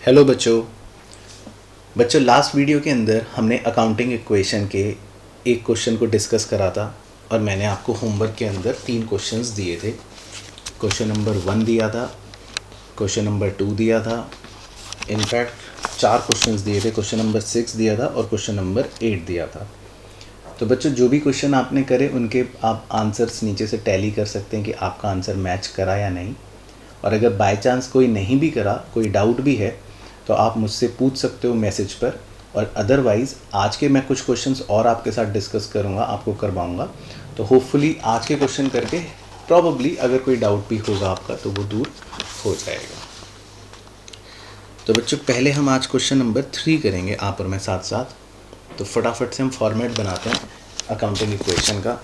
Hello बच्चों last video के अंदर हमने अकाउंटिंग इक्वेशन के एक क्वेश्चन को डिस्कस करा था और मैंने आपको होमवर्क के अंदर 3 क्वेश्चंस दिए थे। क्वेश्चन नंबर 1 दिया था, क्वेश्चन नंबर 2 दिया था, इनफैक्ट 4 क्वेश्चंस दिए थे, क्वेश्चन नंबर 6 दिया था और क्वेश्चन नंबर 8 दिया था। तो बच्चों जो भी क्वेश्चन आपने करे उनके आप आंसर्स नीचे से टैली कर सकते हैं कि आपका आंसर मैच करा या नहीं। और अगर बाय चांस कोई नहीं भी करा, कोई डाउट भी है, तो आप मुझसे पूछ सकते हो मैसेज पर। और अदरवाइज़ आज के मैं कुछ क्वेश्चंस और आपके साथ डिस्कस करूँगा, आपको करवाऊँगा। तो होपफुली आज के क्वेश्चन करके प्रॉबली अगर कोई डाउट भी होगा आपका तो वो दूर हो जाएगा। तो बच्चों पहले हम आज क्वेश्चन नंबर 3 करेंगे, आप और मैं साथ साथ। तो फटाफट से हम फॉर्मेट बनाते हैं अकाउंटिंग इक्वेशन का,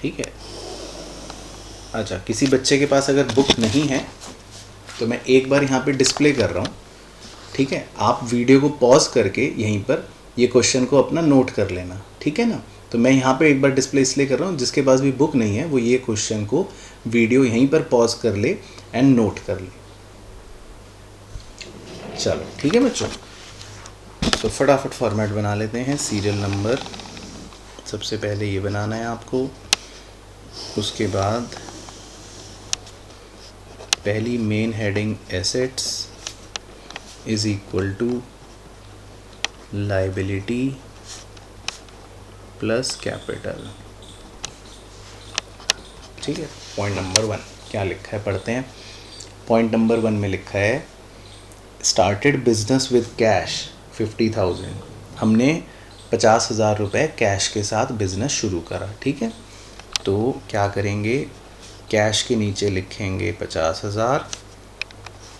ठीक है। अच्छा, किसी बच्चे के पास अगर बुक नहीं है तो मैं एक बार यहाँ पे डिस्प्ले कर रहा हूँ, ठीक है। आप वीडियो को पॉज करके यहीं पर ये क्वेश्चन को अपना नोट कर लेना, ठीक है ना। तो मैं यहाँ पे एक बार डिस्प्ले इसलिए कर रहा हूँ, जिसके पास भी बुक नहीं है वो ये क्वेश्चन को वीडियो यहीं पर पॉज कर ले एंड नोट कर ले। चलो ठीक है बच्चों, तो फटाफट फॉर्मेट बना लेते हैं। सीरियल नंबर सबसे पहले ये बनाना है आपको, उसके बाद पहली main heading assets is equal to liability plus capital, ठीक है। पॉइंट नंबर 1 क्या लिखा है पढ़ते हैं। पॉइंट नंबर 1 में लिखा है स्टार्टेड बिजनेस विद कैश 50,000। हमने 50,000 रुपये कैश के साथ बिजनेस शुरू करा, ठीक है। तो क्या करेंगे, कैश के नीचे लिखेंगे 50,000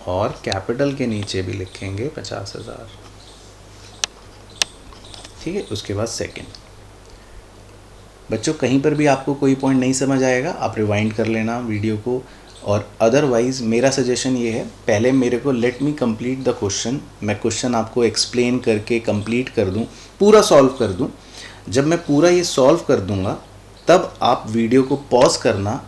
और कैपिटल के नीचे भी लिखेंगे 50,000, ठीक है। उसके बाद सेकंड। बच्चों कहीं पर भी आपको कोई पॉइंट नहीं समझ आएगा आप रिवाइंड कर लेना वीडियो को, और अदरवाइज़ मेरा सजेशन ये है पहले मेरे को let me complete the question, मैं क्वेश्चन आपको एक्सप्लेन करके कंप्लीट कर दूं, पूरा सॉल्व कर दूं। जब मैं पूरा ये सॉल्व कर दूंगा तब आप वीडियो को पॉज करना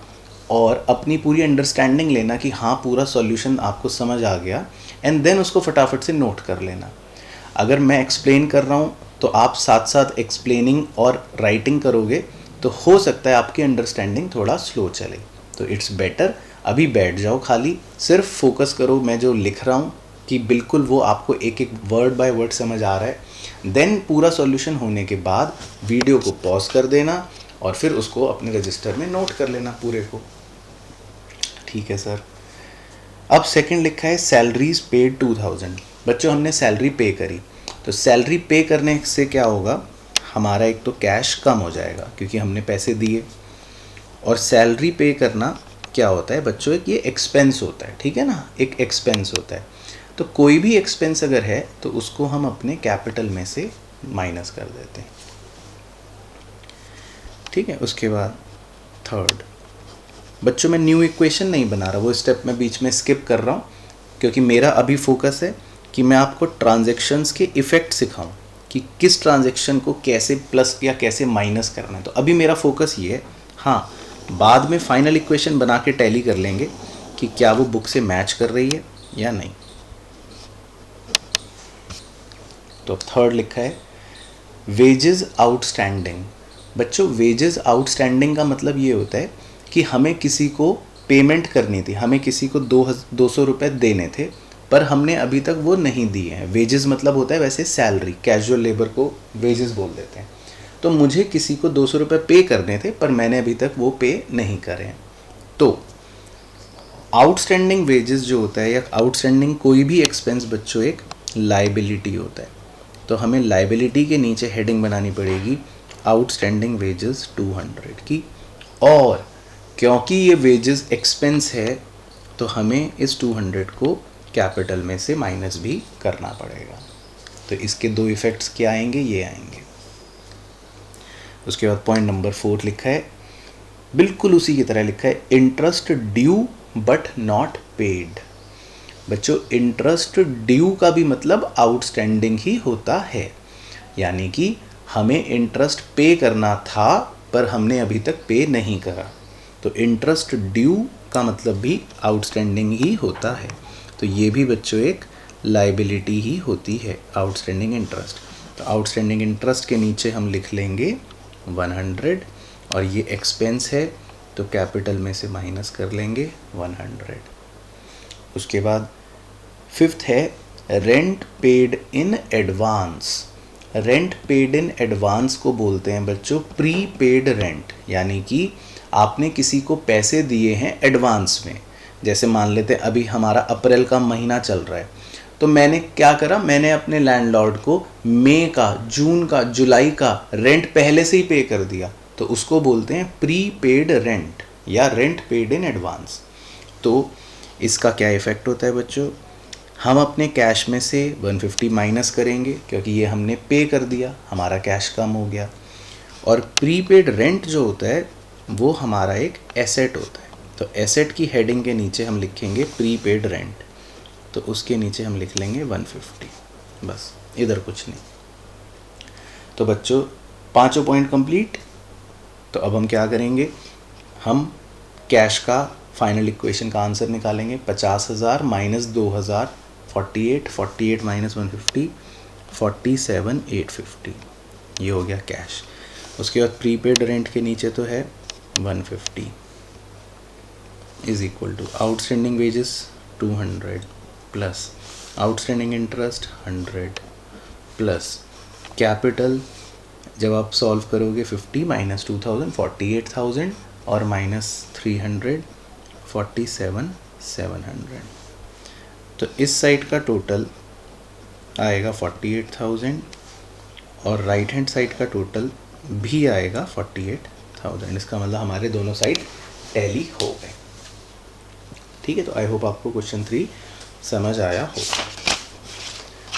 और अपनी पूरी अंडरस्टैंडिंग लेना कि हाँ पूरा सॉल्यूशन आपको समझ आ गया, एंड देन उसको फटाफट से नोट कर लेना। अगर मैं एक्सप्लेन कर रहा हूँ तो आप साथ साथ एक्सप्लेनिंग और राइटिंग करोगे तो हो सकता है आपकी अंडरस्टैंडिंग थोड़ा स्लो चले। तो इट्स बेटर अभी बैठ जाओ, खाली सिर्फ फोकस करो मैं जो लिख रहा हूँ कि बिल्कुल वो आपको एक एक वर्ड बाय वर्ड समझ आ रहा है। देन पूरा सॉल्यूशन होने के बाद वीडियो को पॉज कर देना और फिर उसको अपने रजिस्टर में नोट कर लेना पूरे को, ठीक है सर। अब सेकंड लिखा है सैलरीज पेड 2,000। बच्चों हमने सैलरी पे करी, तो सैलरी पे करने से क्या होगा, हमारा एक तो कैश कम हो जाएगा क्योंकि हमने पैसे दिए। और सैलरी पे करना क्या होता है बच्चों, एक ये एक्सपेंस होता है, ठीक है ना, एक एक्सपेंस होता है। तो कोई भी एक्सपेंस अगर है तो उसको हम अपने कैपिटल में से माइनस कर देते हैं, ठीक है। उसके बाद थर्ड। बच्चों मैं न्यू इक्वेशन नहीं बना रहा, वो स्टेप मैं बीच में स्किप कर रहा हूँ क्योंकि मेरा अभी फोकस है कि मैं आपको ट्रांजैक्शंस के इफ़ेक्ट सिखाऊं कि किस ट्रांजैक्शन को कैसे प्लस या कैसे माइनस करना है। तो अभी मेरा फोकस ये है। हाँ, बाद में फाइनल इक्वेशन बना के टैली कर लेंगे कि क्या वो बुक से मैच कर रही है या नहीं। तो थर्ड लिखा है वेजेस आउटस्टैंडिंग। बच्चों वेजेस आउटस्टैंडिंग का मतलब ये होता है कि हमें किसी को पेमेंट करनी थी, हमें किसी को 200 रुपये देने थे पर हमने अभी तक वो नहीं दिए हैं। वेजेस मतलब होता है वैसे सैलरी, कैजुअल लेबर को वेजेस बोल देते हैं। तो मुझे किसी को 200 रुपये पे करने थे पर मैंने अभी तक वो पे नहीं करे हैं। तो आउटस्टैंडिंग वेजेस जो होता है या आउटस्टैंडिंग कोई भी एक्सपेंस बच्चों एक लाइबिलिटी होता है। तो हमें लाइबिलिटी के नीचे हेडिंग बनानी पड़ेगी आउटस्टैंडिंग वेजेस 200 की, और क्योंकि ये वेजेस एक्सपेंस है तो हमें इस 200 को कैपिटल में से माइनस भी करना पड़ेगा। तो इसके 2 इफ़ेक्ट्स क्या आएंगे, ये आएंगे। उसके बाद पॉइंट नंबर 4 लिखा है, बिल्कुल उसी की तरह लिखा है interest due but not paid. बच्चों इंटरेस्ट ड्यू का भी मतलब आउटस्टैंडिंग ही होता है, यानी कि हमें इंटरेस्ट पे करना था पर हमने अभी तक पे नहीं करा। तो इंटरेस्ट ड्यू का मतलब भी आउटस्टैंडिंग ही होता है, तो ये भी बच्चों एक लाइबिलिटी ही होती है, आउटस्टैंडिंग इंटरेस्ट। तो आउटस्टैंडिंग इंटरेस्ट के नीचे हम लिख लेंगे 100, और ये एक्सपेंस है तो कैपिटल में से माइनस कर लेंगे 100। उसके बाद फिफ्थ है rent paid in advance. Rent paid in advance को बोलते हैं बच्चों प्री पेड रेंट, यानी कि आपने किसी को पैसे दिए हैं एडवांस में। जैसे मान लेते हैं अभी हमारा अप्रैल का महीना चल रहा है, तो मैंने क्या करा, मैंने अपने लैंडलॉर्ड को मई का, जून का, जुलाई का रेंट पहले से ही पे कर दिया, तो उसको बोलते हैं प्री पेड रेंट या रेंट पेड इन एडवांस। तो इसका क्या इफ़ेक्ट होता है बच्चों, हम अपने कैश में से 150 माइनस करेंगे क्योंकि ये हमने पे कर दिया, हमारा कैश कम हो गया। और प्रीपेड रेंट जो होता है वो हमारा एक एसेट होता है, तो एसेट की हेडिंग के नीचे हम लिखेंगे प्रीपेड रेंट, तो उसके नीचे हम लिख लेंगे 150, बस इधर कुछ नहीं। तो बच्चों पांचों पॉइंट कंप्लीट। तो अब हम क्या करेंगे, हम कैश का फाइनल इक्वेशन का आंसर निकालेंगे। 50,000 माइनस 2,000 48, 48 माइनस 150 47,850, ये हो गया कैश। उसके बाद प्रीपेड रेंट के नीचे तो है 150 is equal to outstanding wages 200 plus outstanding interest 100 plus capital, जब आप सॉल्व करोगे 50 माइनस 2,000 48,000 और माइनस 300 47,700। तो इस साइड का टोटल आएगा 48,000 और राइट हैंड साइड का टोटल भी आएगा 48,000। इसका मतलब हमारे दोनों साइड टैली हो गए। ठीक है, तो आई होप आपको क्वेश्चन 3 समझ आया हो।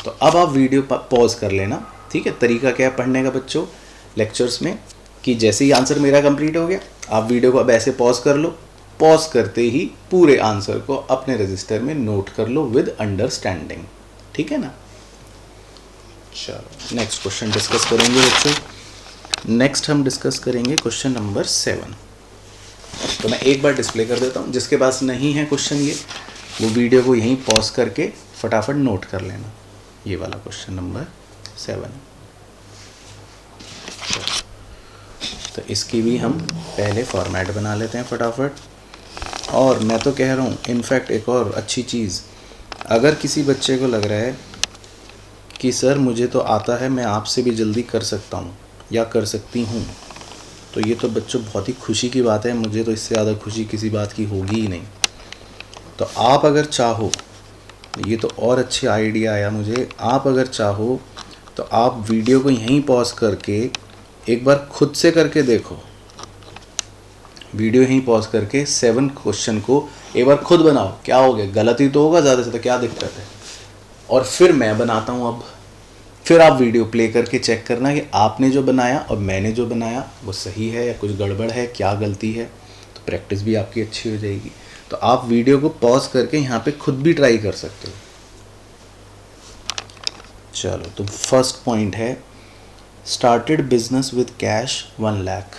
तो अब आप वीडियो पॉज कर लेना। ठीक है, तरीका क्या है पढ़ने का बच्चों लेक्चर्स में, कि जैसे ही आंसर मेरा कंप्लीट हो गया आप वीडियो को अब ऐसे पॉज कर लो, पॉज करते ही पूरे आंसर को अपने रजिस्टर में नोट कर लो विद अंडरस्टैंडिंग। ठीक है ना। चलो नेक्स्ट क्वेश्चन डिस्कस करेंगे बच्चों। नेक्स्ट हम डिस्कस करेंगे क्वेश्चन नंबर 7। तो मैं एक बार डिस्प्ले कर देता हूँ, जिसके पास नहीं है क्वेश्चन ये, वो वीडियो को यहीं पॉज करके फटाफट नोट कर लेना। ये वाला क्वेश्चन नंबर 7। तो इसकी भी हम पहले फॉर्मेट बना लेते हैं फटाफट। और मैं तो कह रहा हूँ इनफैक्ट एक और अच्छी चीज़, अगर किसी बच्चे को लग रहा है कि सर मुझे तो आता है, मैं आपसे भी जल्दी कर सकता हूँ या कर सकती हूँ, तो ये तो बच्चों बहुत ही खुशी की बात है। मुझे तो इससे ज़्यादा खुशी किसी बात की होगी ही नहीं। तो आप अगर चाहो, ये तो और अच्छी आइडिया आया मुझे, आप अगर चाहो तो आप वीडियो को यहीं पॉज करके एक बार खुद से करके देखो। वीडियो यहीं पॉज करके 7 क्वेश्चन को एक बार खुद बनाओ। क्या हो गया, गलती तो होगा ज़्यादा से, तो क्या दिक्कत है। और फिर मैं बनाता हूँ अब, फिर आप वीडियो प्ले करके चेक करना कि आपने जो बनाया और मैंने जो बनाया वो सही है या कुछ गड़बड़ है, क्या गलती है। तो प्रैक्टिस भी आपकी अच्छी हो जाएगी। तो आप वीडियो को पॉज करके यहाँ पे खुद भी ट्राई कर सकते हो। चलो, तो फर्स्ट पॉइंट है started business with cash 1 lakh.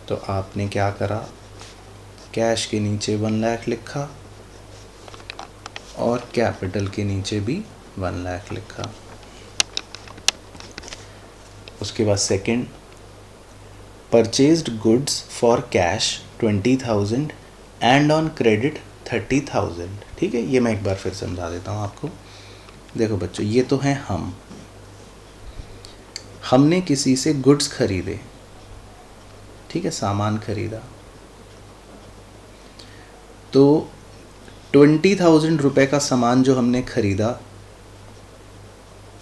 तो आपने क्या करा, कैश के नीचे 1 लाख लिखा और कैपिटल के नीचे भी 1 लाख लिखा। उसके बाद second, purchased goods for cash 20,000 and on credit 30,000। ठीक है, ये मैं एक बार फिर समझा देता हूँ आपको। देखो बच्चों, ये तो हैं हमने किसी से गुड्स खरीदे, ठीक है, सामान खरीदा, तो 20,000 रुपये का सामान जो हमने खरीदा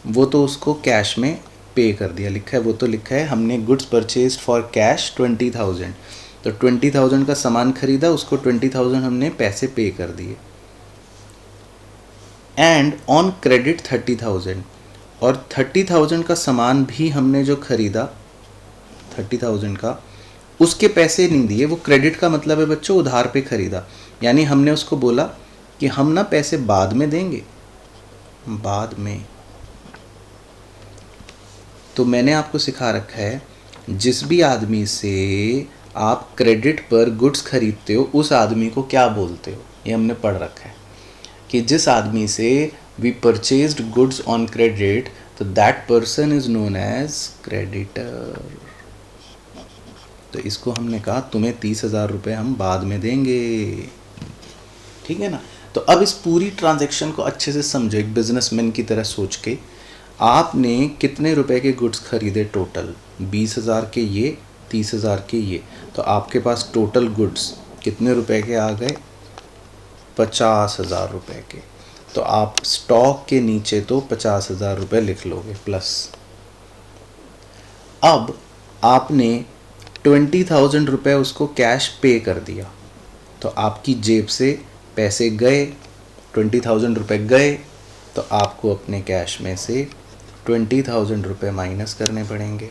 वो तो उसको कैश में पे कर दिया, लिखा है, वो तो लिखा है हमने गुड्स परचेज्ड फॉर कैश 20,000। तो 20,000 का सामान खरीदा, उसको 20,000 हमने पैसे पे कर दिए। एंड ऑन क्रेडिट 30,000, और 30,000 का सामान भी हमने जो खरीदा 30,000 का, उसके पैसे नहीं दिए। वो क्रेडिट का मतलब है बच्चों उधार पे खरीदा, यानी हमने उसको बोला कि हम ना पैसे बाद में देंगे, बाद में। तो मैंने आपको सिखा रखा है जिस भी आदमी से आप क्रेडिट पर गुड्स खरीदते हो उस आदमी को क्या बोलते हो, ये हमने पढ़ रखा है कि जिस आदमी से we purchased goods on credit, तो that person is known as creditor. तो इसको हमने कहा तुम्हें 30,000 रुपये हम बाद में देंगे, ठीक है ना। तो अब इस पूरी ट्रांजैक्शन को अच्छे से समझो, एक बिजनेसमैन की तरह सोच के। आपने कितने रुपए के गुड्स खरीदे टोटल? 20,000 के ये, 30,000 के ये। तो आपके पास टोटल गुड्स कितने रुपए के आ गए? 50,000 रुपये के। तो आप स्टॉक के नीचे तो 50,000 रुपये लिख लोगे प्लस। अब आपने 20,000 रुपये उसको कैश पे कर दिया, तो आपकी जेब से पैसे गए, 20,000 रुपये गए, तो आपको अपने कैश में से 20,000 रुपये माइनस करने पड़ेंगे।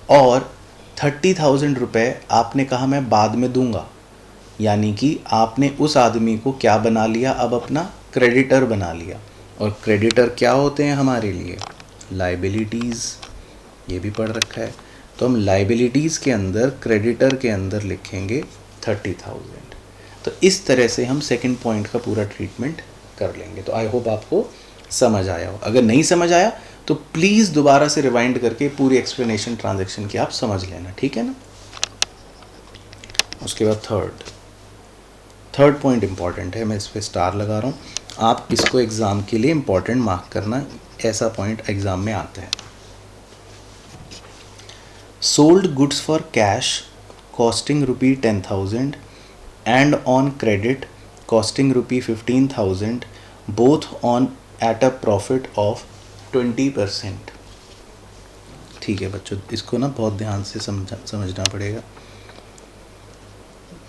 और 30,000 रुपये आपने कहा मैं बाद में दूंगा, यानी कि आपने उस आदमी को क्या बना लिया? अब अपना क्रेडिटर बना लिया। और क्रेडिटर क्या होते हैं हमारे लिए? लाइबिलिटीज़, ये भी पढ़ रखा है। तो हम लाइबिलिटीज़ के अंदर क्रेडिटर के अंदर लिखेंगे 30,000। तो इस तरह से हम सेकंड पॉइंट का पूरा ट्रीटमेंट कर लेंगे। तो आई होप आपको समझ आया हो। अगर नहीं समझ आया तो प्लीज़ दोबारा से रिवाइंड करके पूरी एक्सप्लेनेशन ट्रांजैक्शन की आप समझ लेना, ठीक है ना। उसके बाद थर्ड पॉइंट इंपॉर्टेंट है, मैं इस पर स्टार लगा रहा हूँ। आप इसको एग्ज़ाम के लिए इंपॉर्टेंट मार्क करना, ऐसा पॉइंट एग्ज़ाम में आता है। Sold goods for cash costing ₹10,000 and on credit costing ₹15,000, both on at a profit of 20%। ठीक है बच्चों, इसको ना बहुत ध्यान से समझना पड़ेगा।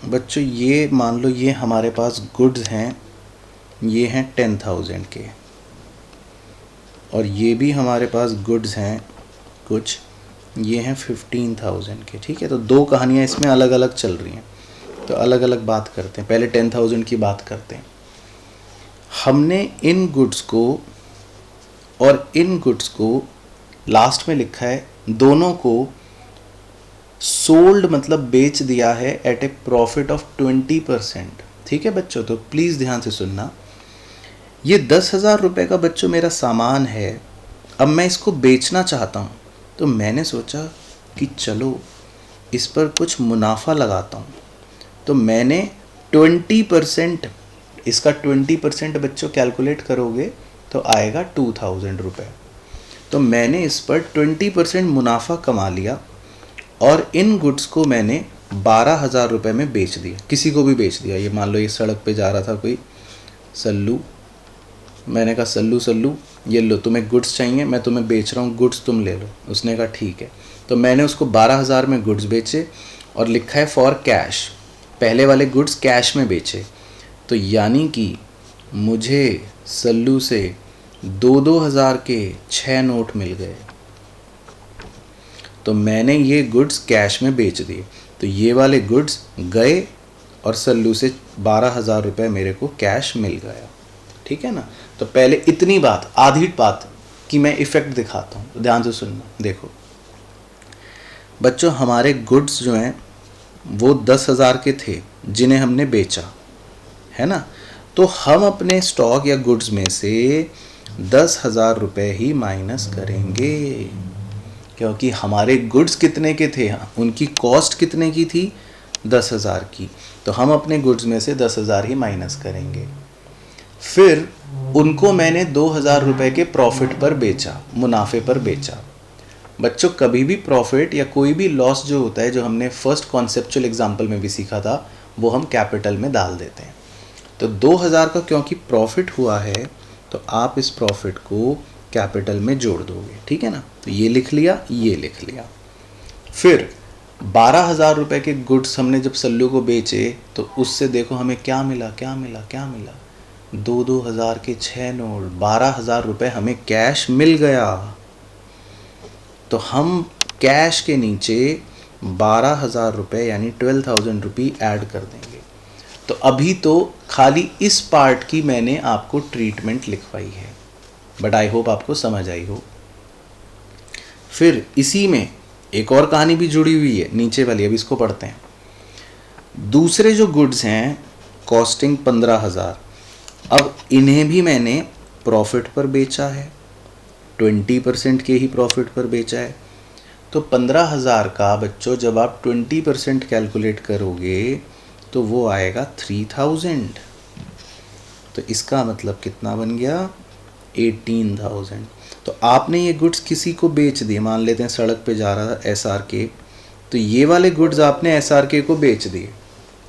बच्चों ये मान लो ये हमारे पास गुड्स हैं, ये हैं 10,000 के, और ये भी हमारे पास गुड्स हैं कुछ, ये हैं 15,000 के, ठीक है। तो दो कहानियाँ इसमें अलग अलग चल रही हैं, तो अलग अलग बात करते हैं। पहले 10,000 की बात करते हैं। हमने इन गुड्स को और इन गुड्स को लास्ट में लिखा है, दोनों को सोल्ड मतलब बेच दिया है एट ए प्रॉफिट ऑफ 20%, ठीक है बच्चों। तो प्लीज़ ध्यान से सुनना, ये 10,000 रुपये का बच्चों मेरा सामान है, अब मैं इसको बेचना चाहता हूँ, तो मैंने सोचा कि चलो इस पर कुछ मुनाफा लगाता हूँ। तो मैंने 20%, इसका 20% बच्चों कैलकुलेट करोगे तो आएगा 2,000 रुपये। तो मैंने इस पर 20% मुनाफा कमा लिया और इन गुड्स को मैंने 12,000 रुपये में बेच दिया, किसी को भी बेच दिया। ये मान लो ये सड़क पे जा रहा था कोई सल्लू, मैंने कहा सल्लू ये लो तुम्हें गुड्स चाहिए, मैं तुम्हें बेच रहा हूँ गुड्स, तुम ले लो। उसने कहा ठीक है। तो मैंने उसको 12,000 में गुड्स बेचे और लिखा है फॉर कैश, पहले वाले गुड्स कैश में बेचे। तो यानी कि मुझे सल्लू से 2,000 के 6 नोट मिल गए, तो मैंने ये गुड्स कैश में बेच दिए। तो ये वाले गुड्स गए और सल्लू से 12,000 रुपये मेरे को कैश मिल गया, ठीक है ना। तो पहले इतनी बात, आधी बात कि मैं इफ़ेक्ट दिखाता हूँ, तो ध्यान से सुनना। देखो बच्चों, हमारे गुड्स जो हैं वो 10,000 के थे जिन्हें हमने बेचा, है ना। तो हम अपने स्टॉक या गुड्स में से 10,000 रुपये ही माइनस करेंगे, क्योंकि हमारे गुड्स कितने के थे, उनकी कॉस्ट कितने की थी? 10,000 की। तो हम अपने गुड्स में से 10,000 ही माइनस करेंगे। फिर उनको मैंने 2,000 रुपये के प्रॉफिट पर बेचा, मुनाफे पर बेचा। बच्चों कभी भी प्रॉफिट या कोई भी लॉस जो होता है, जो हमने फर्स्ट कॉन्सेप्चुअल एग्जांपल में भी सीखा था, वो हम कैपिटल में डाल देते हैं। तो 2,000 का क्योंकि प्रॉफिट हुआ है, तो आप इस प्रॉफिट को कैपिटल में जोड़ दोगे, ठीक है ना। तो ये लिख लिया, ये लिख लिया। फिर 12,000 रुपये के गुड्स हमने जब सल्लू को बेचे, तो उससे देखो हमें क्या मिला, क्या मिला, क्या मिला? 2,000 के 6 नोट, 12,000 रुपये हमें कैश मिल गया। तो हम कैश के नीचे 12,000 रुपये यानी 12,000 रुपये ऐड कर देंगे। तो अभी तो खाली इस पार्ट की मैंने आपको ट्रीटमेंट लिखवाई है, बट आई होप आपको समझ आई हो। फिर इसी में एक और कहानी भी जुड़ी हुई है नीचे वाली, अब इसको पढ़ते हैं। दूसरे जो गुड्स हैं कॉस्टिंग 15,000, अब इन्हें भी मैंने प्रॉफिट पर बेचा है, 20% के ही प्रॉफिट पर बेचा है। तो 15,000 का बच्चों जब आप 20% कैलकुलेट करोगे तो वो आएगा 3000। तो इसका मतलब कितना बन गया, 18,000। तो आपने ये गुड्स किसी को बेच दिए, मान लेते हैं सड़क पे जा रहा SRK, तो ये वाले गुड्स आपने SRK को बेच दिए,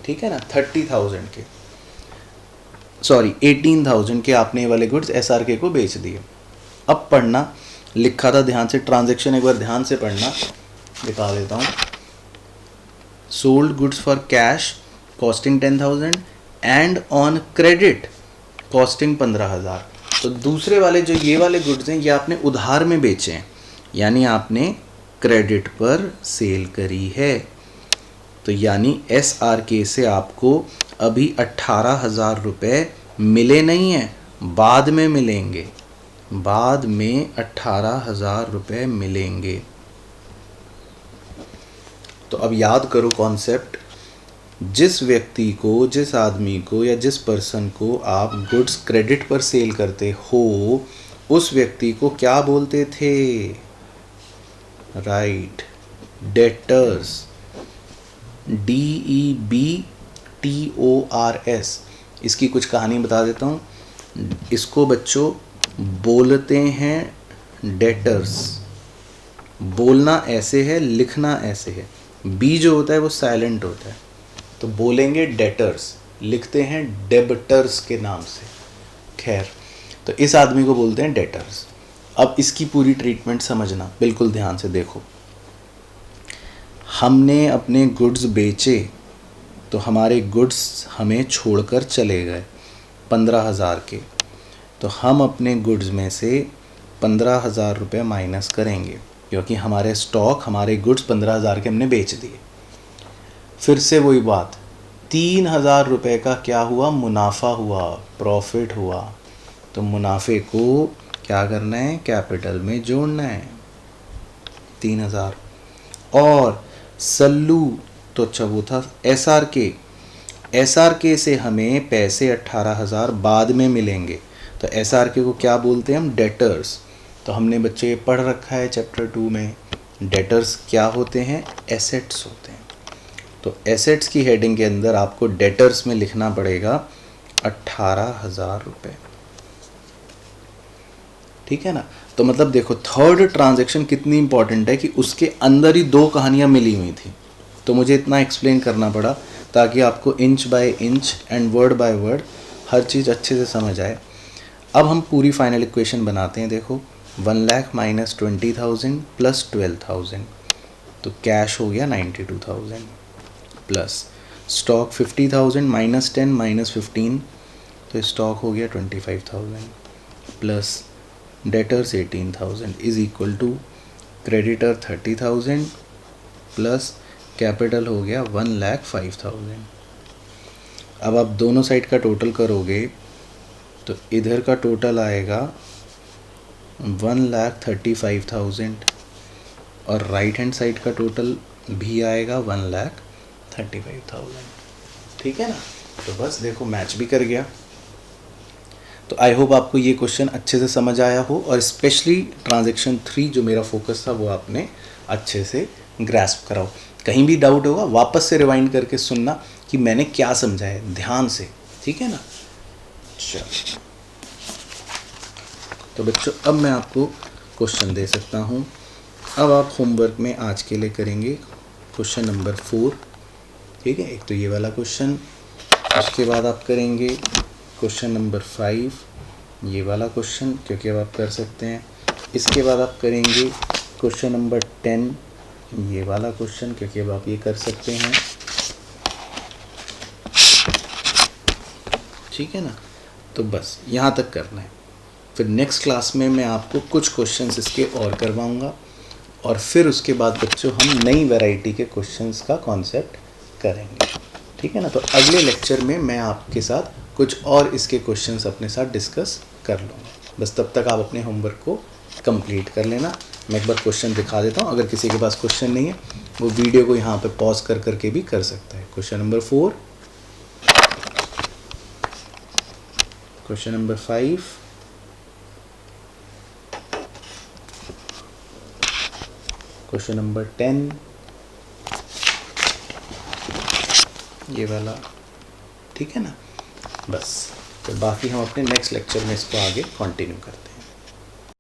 ठीक है ना, 30,000 के, सॉरी 18,000 के आपने ये वाले गुड्स SRK को बेच दिए। अब पढ़ना, लिखा था ध्यान से, ट्रांजैक्शन एक बार ध्यान से पढ़ना, दिखा देता हूँ। Sold goods for cash costing 10,000 and on credit costing 15,000। तो दूसरे वाले जो ये वाले गुड्स हैं ये आपने उधार में बेचे हैं, यानी आपने क्रेडिट पर सेल करी है। तो यानी SRK से आपको अभी 18,000 रुपये मिले नहीं हैं, बाद में मिलेंगे, बाद में 18,000 रुपये मिलेंगे। तो अब याद करो कॉन्सेप्ट, जिस व्यक्ति को, जिस आदमी को या जिस पर्सन को आप गुड्स क्रेडिट पर सेल करते हो उस व्यक्ति को क्या बोलते थे, राइट, डेटर्स, DEBTORS। इसकी कुछ कहानी बता देता हूँ। इसको बच्चों बोलते हैं डेटर्स। बोलना ऐसे है, लिखना ऐसे है, बी जो होता है वो साइलेंट होता है, तो बोलेंगे डेटर्स, लिखते हैं डेबटर्स के नाम से। खैर, तो इस आदमी को बोलते हैं डेटर्स। अब इसकी पूरी ट्रीटमेंट समझना, बिल्कुल ध्यान से देखो। हमने अपने गुड्स बेचे तो हमारे गुड्स हमें छोड़कर चले गए 15,000 के, तो हम अपने गुड्स में से 15,000 रुपये माइनस करेंगे, क्योंकि हमारे स्टॉक, हमारे गुड्स 15,000 के हमने बेच दिए। फिर से वही बात, 3,000 रुपये का क्या हुआ, मुनाफा हुआ, प्रॉफिट हुआ। तो मुनाफे को क्या करना है, कैपिटल में जोड़ना है 3,000। और सल्लू, तो अच्छा वो था SRK से हमें पैसे 18,000 बाद में मिलेंगे, तो SRK को क्या बोलते हैं हम, डेटर्स। तो हमने बच्चे पढ़ रखा है चैप्टर 2 में, डेटर्स क्या होते हैं, एसेट्स होते हैं। तो एसेट्स की हेडिंग के अंदर आपको डेटर्स में लिखना पड़ेगा 18,000 रुपये, ठीक है ना। तो मतलब देखो थर्ड ट्रांजैक्शन कितनी इंपॉर्टेंट है कि उसके अंदर ही दो कहानियाँ मिली हुई थी, तो मुझे इतना एक्सप्लेन करना पड़ा ताकि आपको inch by inch and word by word हर चीज़ अच्छे से समझ आए। अब हम पूरी फाइनल इक्वेशन बनाते हैं। देखो 1 लाख माइनस 20,000 प्लस 12,000, तो कैश हो गया 92,000, प्लस स्टॉक 50,000 माइनस 10 माइनस 15, तो स्टॉक हो गया 25,000, plus debtors 18,000 is equal to creditor 30,000 plus capital हो गया 1,05,000। अब आप दोनों साइड का टोटल करोगे तो इधर का टोटल आएगा 1,35,000 और राइट हैंड साइड का टोटल भी आएगा 1,35,000, ठीक है ना। तो बस देखो मैच भी कर गया। तो आई होप आपको ये क्वेश्चन अच्छे से समझ आया हो, और स्पेशली ट्रांजैक्शन 3 जो मेरा फोकस था वो आपने अच्छे से ग्रैस्प कराओ। कहीं भी डाउट होगा वापस से रिवाइंड करके सुनना कि मैंने क्या समझाया, ध्यान से, ठीक है ना। चलो तो बच्चों अब मैं आपको क्वेश्चन दे सकता हूँ। अब आप होमवर्क में आज के लिए करेंगे क्वेश्चन नंबर 4, ठीक है। एक तो ये वाला क्वेश्चन, उसके बाद आप करेंगे क्वेश्चन नंबर 5, ये वाला क्वेश्चन क्योंकि अब आप कर सकते हैं। इसके बाद आप करेंगे क्वेश्चन नंबर 10, ये वाला क्वेश्चन क्योंकि अब आप ये कर सकते हैं, ठीक है ना। तो बस यहाँ तक करना है। फिर नेक्स्ट क्लास में मैं आपको कुछ क्वेश्चंस इसके और करवाऊँगा, और फिर उसके बाद बच्चों हम नई वैरायटी के क्वेश्चंस का कॉन्सेप्ट करेंगे, ठीक है ना। तो अगले लेक्चर में मैं आपके साथ कुछ और इसके क्वेश्चंस अपने साथ डिस्कस कर लूँगा। बस तब तक आप अपने होमवर्क को कंप्लीट कर लेना। मैं एक बार क्वेश्चन दिखा देता हूँ, अगर किसी के पास क्वेश्चन नहीं है वो वीडियो को यहाँ पे पॉज कर करके भी कर सकता है। Question number 4, question number 5, question number 10, ये वाला, ठीक है ना। बस फिर बाकी हम अपने नेक्स्ट लेक्चर में इसको आगे कंटिन्यू करते हैं।